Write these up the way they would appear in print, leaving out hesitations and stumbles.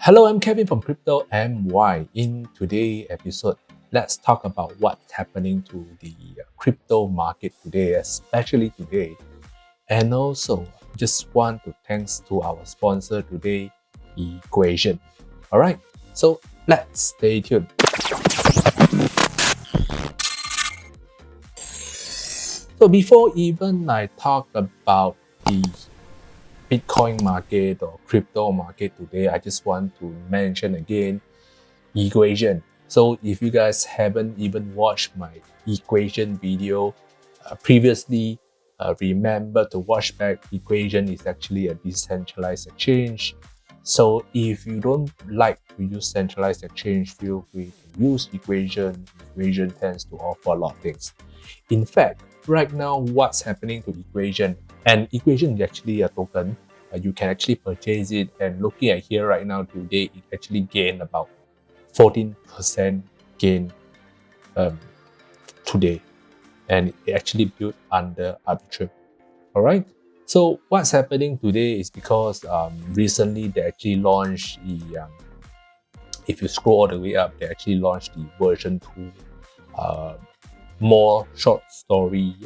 Hello, I'm Kevin from CryptoMY. In today's episode, let's talk about what's happening to the crypto market today, especially today. And also, just want to thanks to our sponsor today, Equation. All right, so let's stay tuned. So before even I talk about the Bitcoin market or crypto market today, I just want to mention again equation. So if you guys haven't even watched my equation video previously, remember to watch back. Equation is actually a decentralized exchange. So if you don't like to use centralized exchange, feel free to use equation. Equation tends to offer a lot of things. In fact, right now, what's happening to equation? And equation is actually a token. You can actually purchase it. And looking at here right now, today, it actually gained about 14% gain today, and it actually built under Arbitrum. All right. So what's happening today is because recently they actually launched the. If you scroll all the way up, they actually launched the version 2. More short story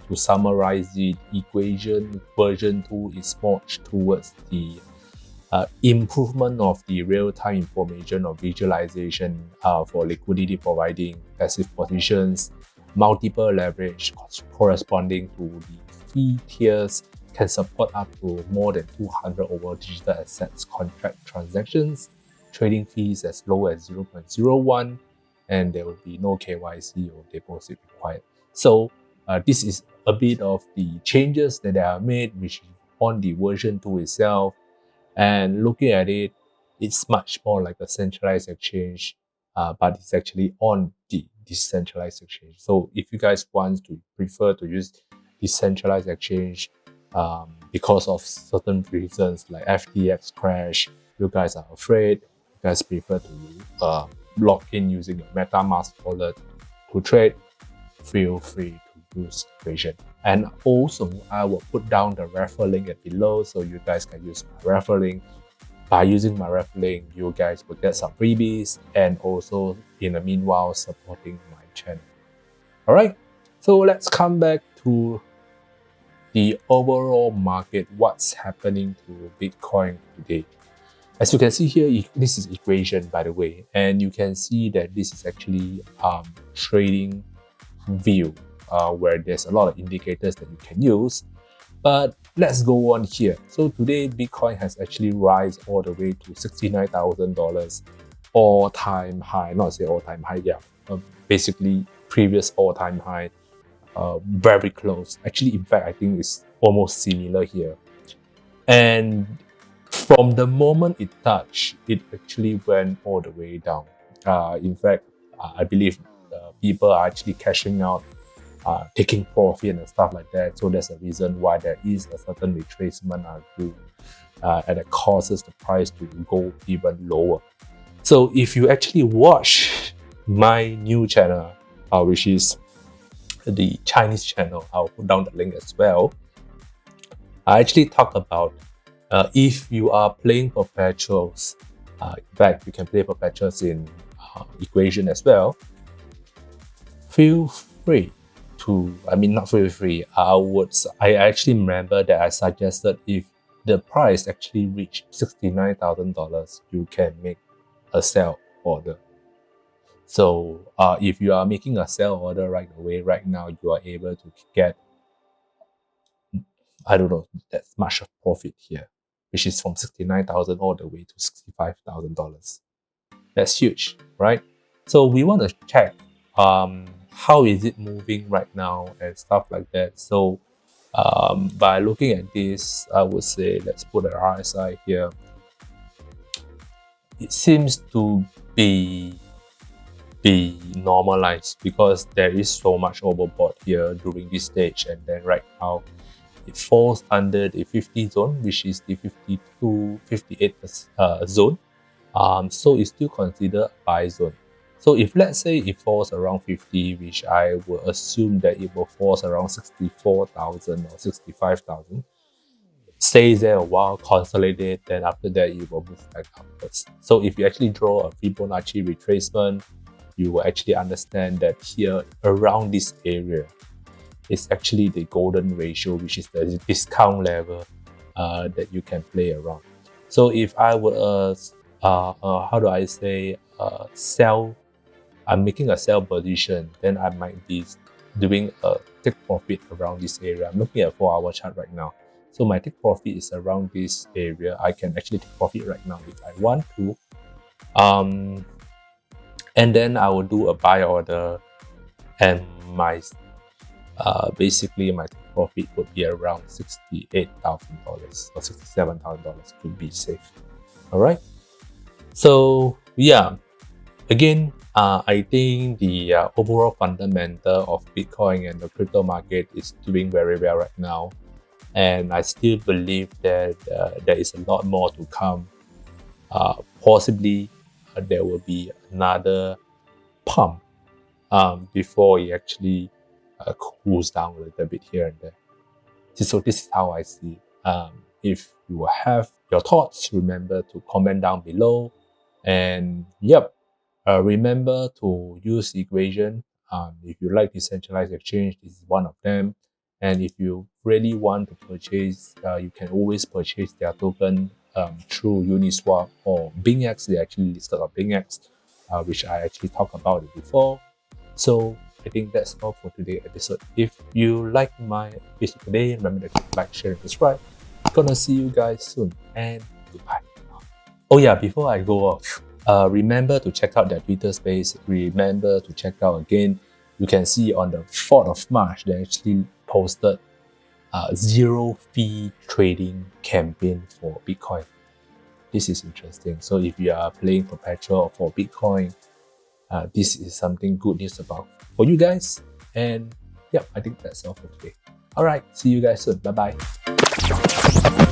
to summarize the equation version 2 is more towards the improvement of the real-time information or visualization for liquidity providing passive positions, multiple leverage corresponding to the fee tiers can support up to more than 200 over digital assets contract transactions, trading fees as low as 0.01, and there will be no KYC or deposit required. So this is a bit of the changes that are made, which is on the version 2 itself. And looking at it, it's much more like a centralized exchange, but it's actually on the decentralized exchange. So if you guys want to prefer to use decentralized exchange because of certain reasons like FTX crash, you guys are afraid, you guys prefer to log in using a MetaMask wallet to trade, feel free to use Equation. And also, I will put down the referral link below so you guys can use my referral link. By using my referral link, you guys will get some freebies and also, in the meanwhile, supporting my channel. All right, so let's come back to the overall market. What's happening to Bitcoin today? As you can see here, this is equation, by the way, and you can see that this is actually trading view where there's a lot of indicators that you can use. But let's go on here. So today, Bitcoin has actually rise all the way to $69,000 all-time high. Not say all-time high, yeah. Basically, previous all-time high, very close. Actually, in fact, I think it's almost similar here. And from the moment it touched, it actually went all the way down. In fact, I believe people are actually cashing out, taking profit and stuff like that. So that's the reason why there is a certain retracement and it causes the price to go even lower. So if you actually watch my new channel, which is the Chinese channel, I'll put down the link as well. I actually talk about if you are playing perpetuals, in fact, you can play perpetuals in equation as well. Feel free to, not feel free. I actually remember that I suggested if the price actually reached $69,000, you can make a sell order. So if you are making a sell order right away, right now, you are able to get, I don't know, that much of profit here, which is from $69,000 all the way to $65,000. That's huge, right? So we want to check how is it moving right now and stuff like that. So by looking at this, I would say let's put an RSI here. It seems to be normalized because there is so much overbought here during this stage, and then right now it falls under the 50 zone, which is the 52, 58 zone. So it's still considered a buy zone. So if let's say it falls around 50, which I will assume that it will fall around 64,000 or 65,000, stays there a while, consolidate, then after that you will move back upwards. So if you actually draw a Fibonacci retracement, you will actually understand that here around this area is actually the golden ratio, which is the discount level that you can play around. So if I were how do I say, sell, I'm making a sell position, then I might be doing a take profit around this area. I'm looking at 4-hour chart right now. So my take profit is around this area. I can actually take profit right now if I want to. And then I will do a buy order, and my basically my take profit would be around $68,000 or $67,000 to be safe. All right. So yeah, again, I think the overall fundamental of Bitcoin and the crypto market is doing very well right now. And I still believe that there is a lot more to come. Possibly there will be another pump before it actually cools down a little bit here and there. So this is how I see it. If you have your thoughts, remember to comment down below. And yep, remember to use equation. If you like decentralized exchange, this is one of them. And if you really want to purchase, you can always purchase their token through Uniswap or BingX. They actually listed on BingX, which I actually talked about it before. So I think that's all for today's episode. If you like my episode today, remember to click like, share, and subscribe. Gonna see you guys soon, and goodbye. Oh yeah, before I go off, remember to check out their Twitter space. Remember to check out again. You can see on the 4th of March, they actually posted a zero fee trading campaign for Bitcoin. This is interesting. So if you are playing perpetual for Bitcoin, this is something good news about for you guys. And yeah, I think that's all for today. All right, see you guys soon. Bye bye.